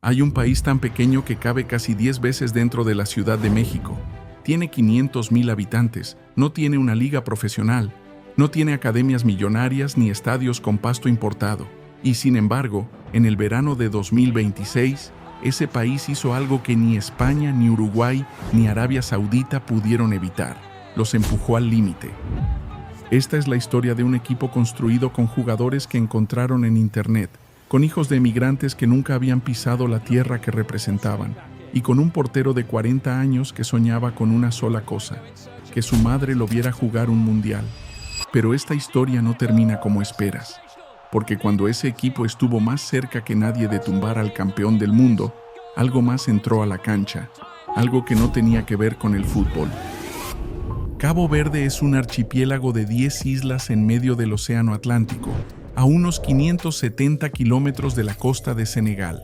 Hay un país tan pequeño que cabe casi 10 veces dentro de la Ciudad de México. Tiene 500,000 habitantes, no tiene una liga profesional, no tiene academias millonarias ni estadios con pasto importado. Y sin embargo, en el verano de 2026, ese país hizo algo que ni España, ni Uruguay, ni Arabia Saudita pudieron evitar. Los empujó al límite. Esta es la historia de un equipo construido con jugadores que encontraron en Internet, con hijos de emigrantes que nunca habían pisado la tierra que representaban, y con un portero de 40 años que soñaba con una sola cosa, que su madre lo viera jugar un mundial. Pero esta historia no termina como esperas, porque cuando ese equipo estuvo más cerca que nadie de tumbar al campeón del mundo, algo más entró a la cancha, algo que no tenía que ver con el fútbol. Cabo Verde es un archipiélago de 10 islas en medio del Océano Atlántico, a unos 570 kilómetros de la costa de Senegal.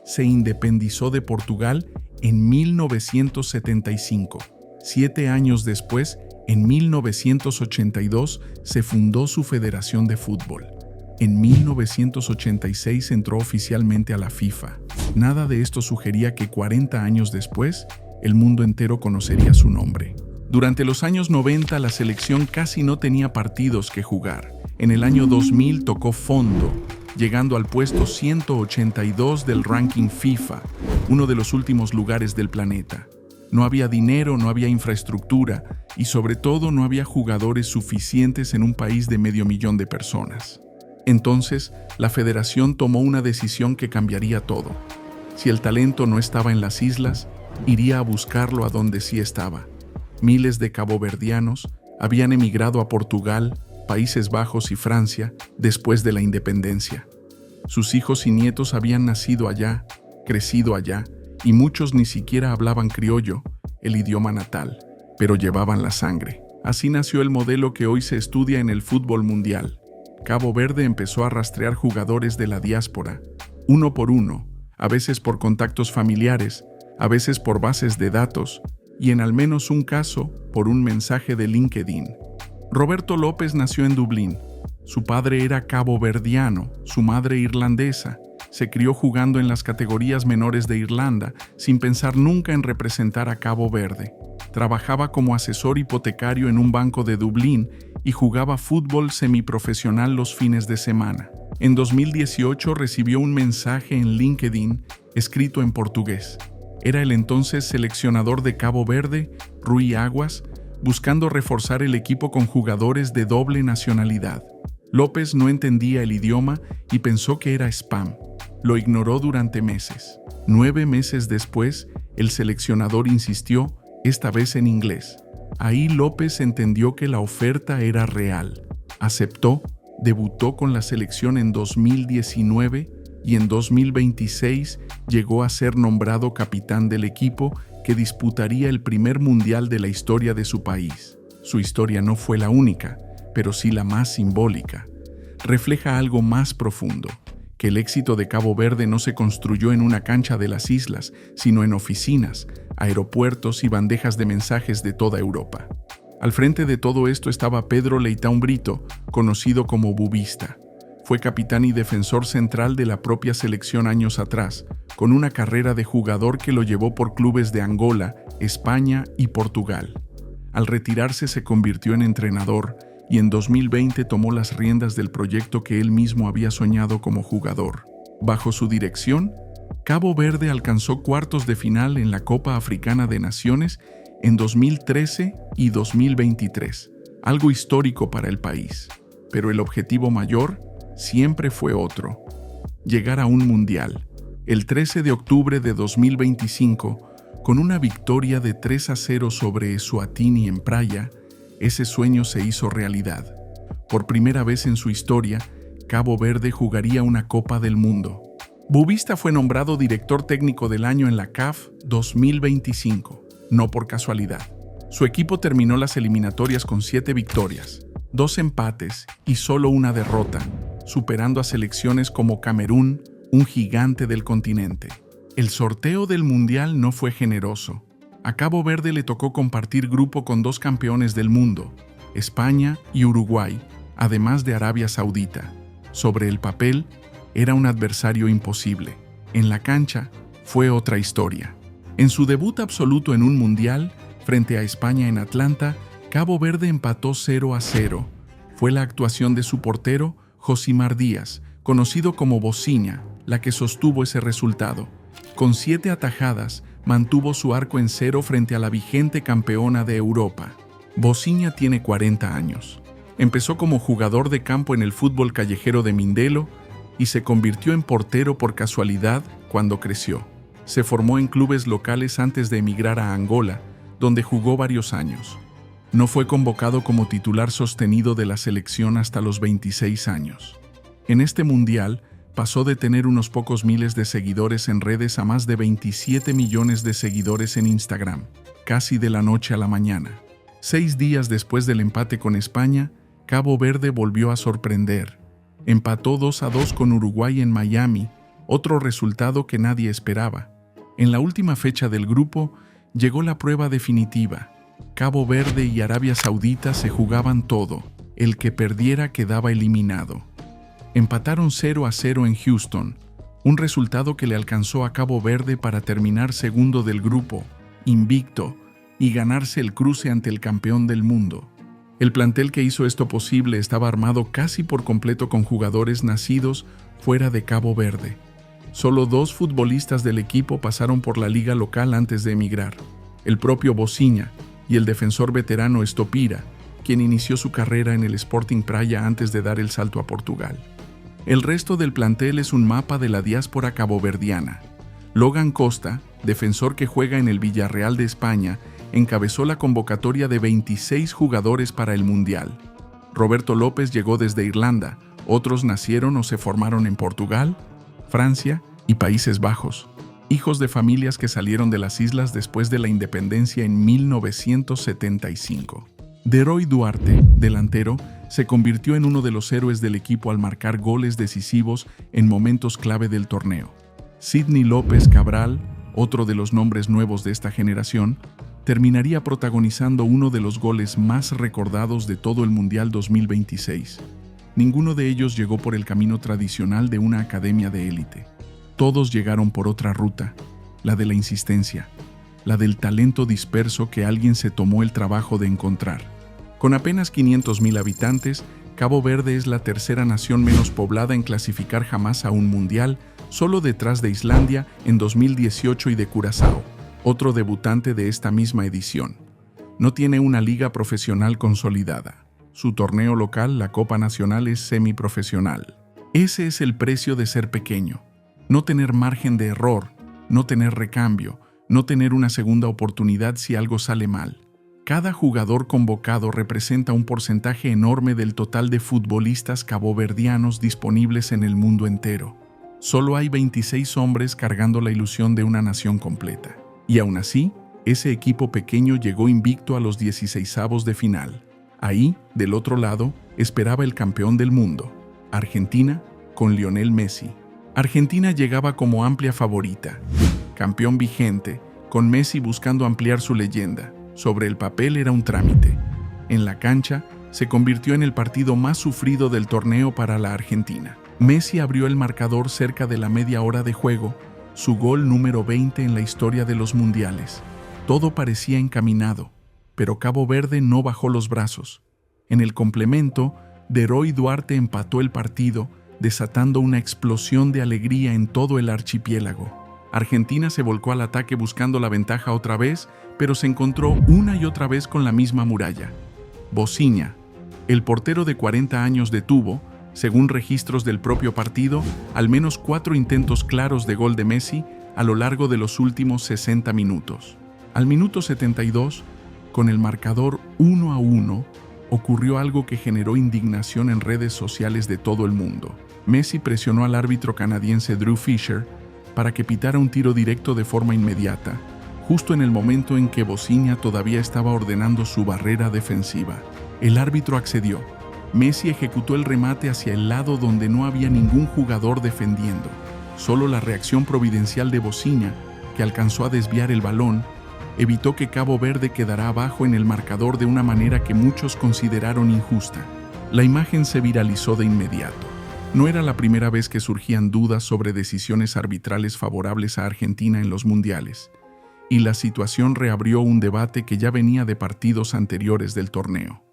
Se independizó de Portugal en 1975. 7 años después, en 1982, se fundó su federación de fútbol. En 1986 entró oficialmente a la FIFA. Nada de esto sugería que 40 años después, el mundo entero conocería su nombre. Durante los años 90, la selección casi no tenía partidos que jugar. En el año 2000 tocó fondo, llegando al puesto 182 del ranking FIFA, uno de los últimos lugares del planeta. No había dinero, no había infraestructura y sobre todo no había jugadores suficientes en un país de 500,000 de personas. Entonces, la federación tomó una decisión que cambiaría todo. Si el talento no estaba en las islas, iría a buscarlo a donde sí estaba. Miles de caboverdianos habían emigrado a Portugal, Países Bajos y Francia después de la independencia. Sus hijos y nietos habían nacido allá, crecido allá, y muchos ni siquiera hablaban criollo, el idioma natal, pero llevaban la sangre. Así nació el modelo que hoy se estudia en el fútbol mundial. Cabo Verde empezó a rastrear jugadores de la diáspora, uno por uno, a veces por contactos familiares, a veces por bases de datos, y en al menos un caso, por un mensaje de LinkedIn. Roberto López nació en Dublín. Su padre era caboverdiano, su madre irlandesa. Se crió jugando en las categorías menores de Irlanda, sin pensar nunca en representar a Cabo Verde. Trabajaba como asesor hipotecario en un banco de Dublín y jugaba fútbol semiprofesional los fines de semana. En 2018 recibió un mensaje en LinkedIn escrito en portugués. Era el entonces seleccionador de Cabo Verde, Rui Aguas, buscando reforzar el equipo con jugadores de doble nacionalidad. López no entendía el idioma y pensó que era spam. Lo ignoró durante meses. 9 meses después, el seleccionador insistió, esta vez en inglés. Ahí López entendió que la oferta era real. Aceptó, debutó con la selección en 2019 y en 2026 llegó a ser nombrado capitán del equipo que disputaría el primer mundial de la historia de su país. Su historia no fue la única, pero sí la más simbólica. Refleja algo más profundo, que el éxito de Cabo Verde no se construyó en una cancha de las islas, sino en oficinas, aeropuertos y bandejas de mensajes de toda Europa. Al frente de todo esto estaba Pedro Leitão Brito, conocido como Bubista. Fue capitán y defensor central de la propia selección años atrás, con una carrera de jugador que lo llevó por clubes de Angola, España y Portugal. Al retirarse se convirtió en entrenador y en 2020 tomó las riendas del proyecto que él mismo había soñado como jugador. Bajo su dirección, Cabo Verde alcanzó cuartos de final en la Copa Africana de Naciones en 2013 y 2023, algo histórico para el país. Pero el objetivo mayor siempre fue otro: llegar a un mundial. El 13 de octubre de 2025, con una victoria de 3-0 sobre Eswatini en Praia, ese sueño se hizo realidad. Por primera vez en su historia, Cabo Verde jugaría una Copa del Mundo. Bubista fue nombrado director técnico del año en la CAF 2025, no por casualidad. Su equipo terminó las eliminatorias con 7 victorias, 2 empates y solo una derrota, superando a selecciones como Camerún, un gigante del continente. El sorteo del Mundial no fue generoso. A Cabo Verde le tocó compartir grupo con 2 campeones del mundo, España y Uruguay, además de Arabia Saudita. Sobre el papel, era un adversario imposible. En la cancha, fue otra historia. En su debut absoluto en un mundial, frente a España en Atlanta, Cabo Verde empató 0-0. Fue la actuación de su portero, Josimar Díaz, conocido como Bociña, la que sostuvo ese resultado. Con 7 atajadas, mantuvo su arco en cero frente a la vigente campeona de Europa. Bociña tiene 40 años. Empezó como jugador de campo en el fútbol callejero de Mindelo y se convirtió en portero por casualidad cuando creció. Se formó en clubes locales antes de emigrar a Angola, donde jugó varios años. No fue convocado como titular sostenido de la selección hasta los 26 años. En este mundial, pasó de tener unos pocos miles de seguidores en redes a más de 27 millones de seguidores en Instagram, casi de la noche a la mañana. 6 días después del empate con España, Cabo Verde volvió a sorprender. Empató 2-2 con Uruguay en Miami, otro resultado que nadie esperaba. En la última fecha del grupo, llegó la prueba definitiva. Cabo Verde y Arabia Saudita se jugaban todo. El que perdiera quedaba eliminado. Empataron 0-0 en Houston, un resultado que le alcanzó a Cabo Verde para terminar segundo del grupo, invicto, y ganarse el cruce ante el campeón del mundo. El plantel que hizo esto posible estaba armado casi por completo con jugadores nacidos fuera de Cabo Verde. Solo 2 futbolistas del equipo pasaron por la liga local antes de emigrar: el propio Bociña y el defensor veterano Estopira, quien inició su carrera en el Sporting Praia antes de dar el salto a Portugal. El resto del plantel es un mapa de la diáspora caboverdiana. Logan Costa, defensor que juega en el Villarreal de España, encabezó la convocatoria de 26 jugadores para el Mundial. Roberto López llegó desde Irlanda, otros nacieron o se formaron en Portugal, Francia y Países Bajos, hijos de familias que salieron de las islas después de la independencia en 1975. Deroy Duarte, delantero, se convirtió en uno de los héroes del equipo al marcar goles decisivos en momentos clave del torneo. Sidney López Cabral, otro de los nombres nuevos de esta generación, terminaría protagonizando uno de los goles más recordados de todo el Mundial 2026. Ninguno de ellos llegó por el camino tradicional de una academia de élite. Todos llegaron por otra ruta, la de la insistencia, la del talento disperso que alguien se tomó el trabajo de encontrar. Con apenas 500,000 habitantes, Cabo Verde es la tercera nación menos poblada en clasificar jamás a un mundial, solo detrás de Islandia en 2018 y de Curazao, otro debutante de esta misma edición. No tiene una liga profesional consolidada. Su torneo local, la Copa Nacional, es semiprofesional. Ese es el precio de ser pequeño. No tener margen de error, no tener recambio, no tener una segunda oportunidad si algo sale mal. Cada jugador convocado representa un porcentaje enorme del total de futbolistas caboverdianos disponibles en el mundo entero. Solo hay 26 hombres cargando la ilusión de una nación completa. Y aún así, ese equipo pequeño llegó invicto a los 16avos de final. Ahí, del otro lado, esperaba el campeón del mundo, Argentina, con Lionel Messi. Argentina llegaba como amplia favorita, campeón vigente, con Messi buscando ampliar su leyenda. Sobre el papel era un trámite. En la cancha, se convirtió en el partido más sufrido del torneo para la Argentina. Messi abrió el marcador cerca de la media hora de juego, su gol número 20 en la historia de los mundiales. Todo parecía encaminado, pero Cabo Verde no bajó los brazos. En el complemento, Deroy Duarte empató el partido, desatando una explosión de alegría en todo el archipiélago. Argentina se volcó al ataque buscando la ventaja otra vez, pero se encontró una y otra vez con la misma muralla. Bociña, el portero de 40 años, detuvo, según registros del propio partido, al menos 4 intentos claros de gol de Messi a lo largo de los últimos 60 minutos. Al minuto 72, con el marcador 1-1, ocurrió algo que generó indignación en redes sociales de todo el mundo. Messi presionó al árbitro canadiense Drew Fisher para que pitara un tiro directo de forma inmediata, justo en el momento en que Bociña todavía estaba ordenando su barrera defensiva. El árbitro accedió. Messi ejecutó el remate hacia el lado donde no había ningún jugador defendiendo. Solo la reacción providencial de Bociña, que alcanzó a desviar el balón, evitó que Cabo Verde quedara abajo en el marcador de una manera que muchos consideraron injusta. La imagen se viralizó de inmediato. No era la primera vez que surgían dudas sobre decisiones arbitrales favorables a Argentina en los mundiales, y la situación reabrió un debate que ya venía de partidos anteriores del torneo.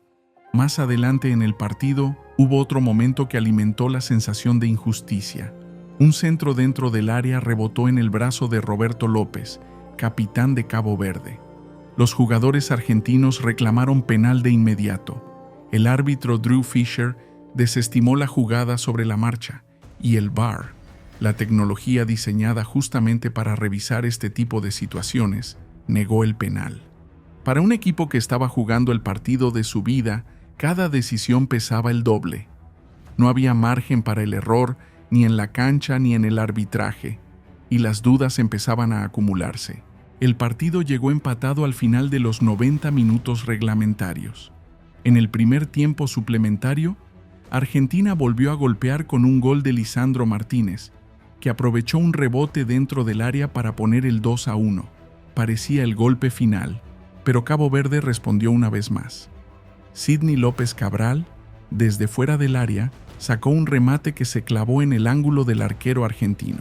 Más adelante en el partido, hubo otro momento que alimentó la sensación de injusticia. Un centro dentro del área rebotó en el brazo de Roberto López, capitán de Cabo Verde. Los jugadores argentinos reclamaron penal de inmediato. El árbitro Drew Fisher desestimó la jugada sobre la marcha, y el VAR, la tecnología diseñada justamente para revisar este tipo de situaciones, negó el penal. Para un equipo que estaba jugando el partido de su vida, cada decisión pesaba el doble. No había margen para el error, ni en la cancha ni en el arbitraje, y las dudas empezaban a acumularse. El partido llegó empatado al final de los 90 minutos reglamentarios. En el primer tiempo suplementario, Argentina volvió a golpear con un gol de Lisandro Martínez, que aprovechó un rebote dentro del área para poner el 2-1. Parecía el golpe final, pero Cabo Verde respondió una vez más. Sidney López Cabral, desde fuera del área, sacó un remate que se clavó en el ángulo del arquero argentino.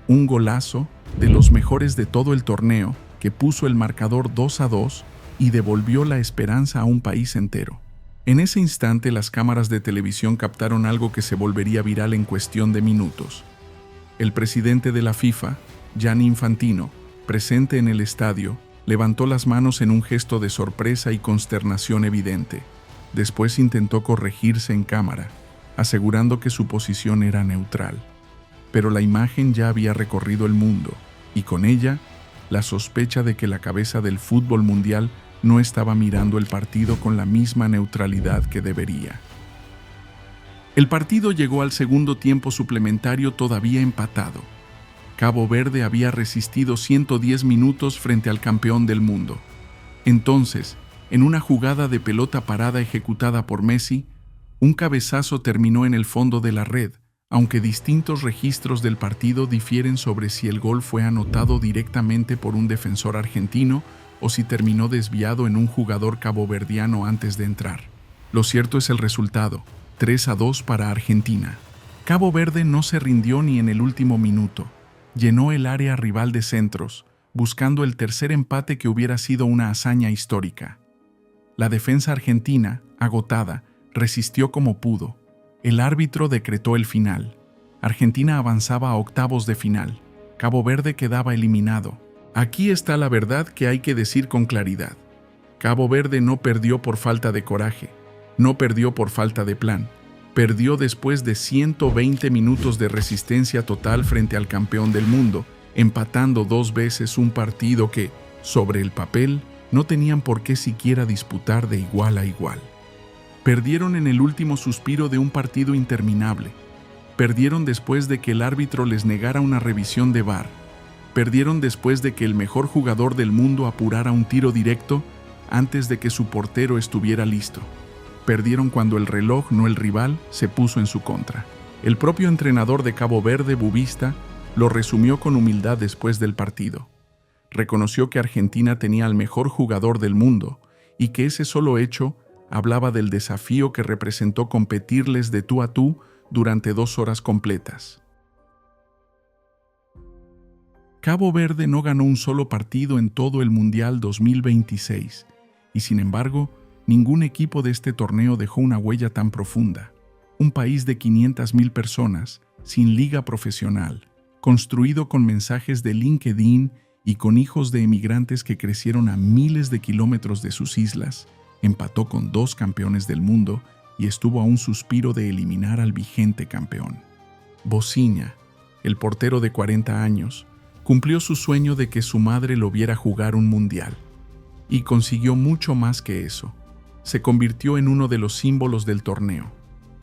Un golazo, de los mejores de todo el torneo, que puso el marcador 2-2 y devolvió la esperanza a un país entero. En ese instante las cámaras de televisión captaron algo que se volvería viral en cuestión de minutos. El presidente de la FIFA, Gianni Infantino, presente en el estadio, levantó las manos en un gesto de sorpresa y consternación evidente. Después intentó corregirse en cámara, asegurando que su posición era neutral. Pero la imagen ya había recorrido el mundo, y con ella, la sospecha de que la cabeza del fútbol mundial no estaba mirando el partido con la misma neutralidad que debería. El partido llegó al segundo tiempo suplementario todavía empatado. Cabo Verde había resistido 110 minutos frente al campeón del mundo. Entonces, en una jugada de pelota parada ejecutada por Messi, un cabezazo terminó en el fondo de la red, aunque distintos registros del partido difieren sobre si el gol fue anotado directamente por un defensor argentino o si terminó desviado en un jugador caboverdiano antes de entrar. Lo cierto es el resultado, 3-2 para Argentina. Cabo Verde no se rindió ni en el último minuto. Llenó el área rival de centros, buscando el tercer empate que hubiera sido una hazaña histórica. La defensa argentina, agotada, resistió como pudo. El árbitro decretó el final. Argentina avanzaba a octavos de final. Cabo Verde quedaba eliminado. Aquí está la verdad que hay que decir con claridad. Cabo Verde no perdió por falta de coraje, no perdió por falta de plan. Perdió después de 120 minutos de resistencia total frente al campeón del mundo, empatando 2 veces un partido que, sobre el papel, no tenían por qué siquiera disputar de igual a igual. Perdieron en el último suspiro de un partido interminable. Perdieron después de que el árbitro les negara una revisión de VAR. Perdieron después de que el mejor jugador del mundo apurara un tiro directo antes de que su portero estuviera listo. Perdieron cuando el reloj, no el rival, se puso en su contra. El propio entrenador de Cabo Verde, Bubista, lo resumió con humildad después del partido. Reconoció que Argentina tenía al mejor jugador del mundo y que ese solo hecho hablaba del desafío que representó competirles de tú a tú durante 2 horas completas. Cabo Verde no ganó un solo partido en todo el Mundial 2026, y sin embargo, ningún equipo de este torneo dejó una huella tan profunda. Un país de 500,000 personas, sin liga profesional, construido con mensajes de LinkedIn y con hijos de emigrantes que crecieron a miles de kilómetros de sus islas, empató con 2 campeones del mundo y estuvo a un suspiro de eliminar al vigente campeón. Bocinha, el portero de 40 años, cumplió su sueño de que su madre lo viera jugar un mundial. Y consiguió mucho más que eso. Se convirtió en uno de los símbolos del torneo.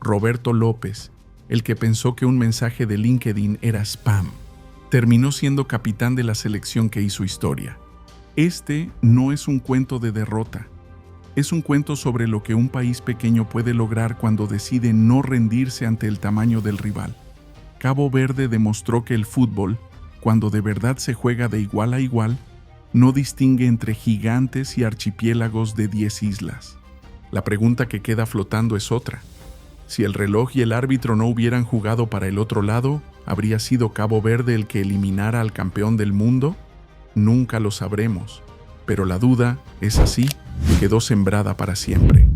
Roberto López, el que pensó que un mensaje de LinkedIn era spam, terminó siendo capitán de la selección que hizo historia. Este no es un cuento de derrota. Es un cuento sobre lo que un país pequeño puede lograr cuando decide no rendirse ante el tamaño del rival. Cabo Verde demostró que el fútbol, cuando de verdad se juega de igual a igual, no distingue entre gigantes y archipiélagos de 10 islas. La pregunta que queda flotando es otra. Si el reloj y el árbitro no hubieran jugado para el otro lado, ¿habría sido Cabo Verde el que eliminara al campeón del mundo? Nunca lo sabremos, pero la duda, es así, quedó sembrada para siempre.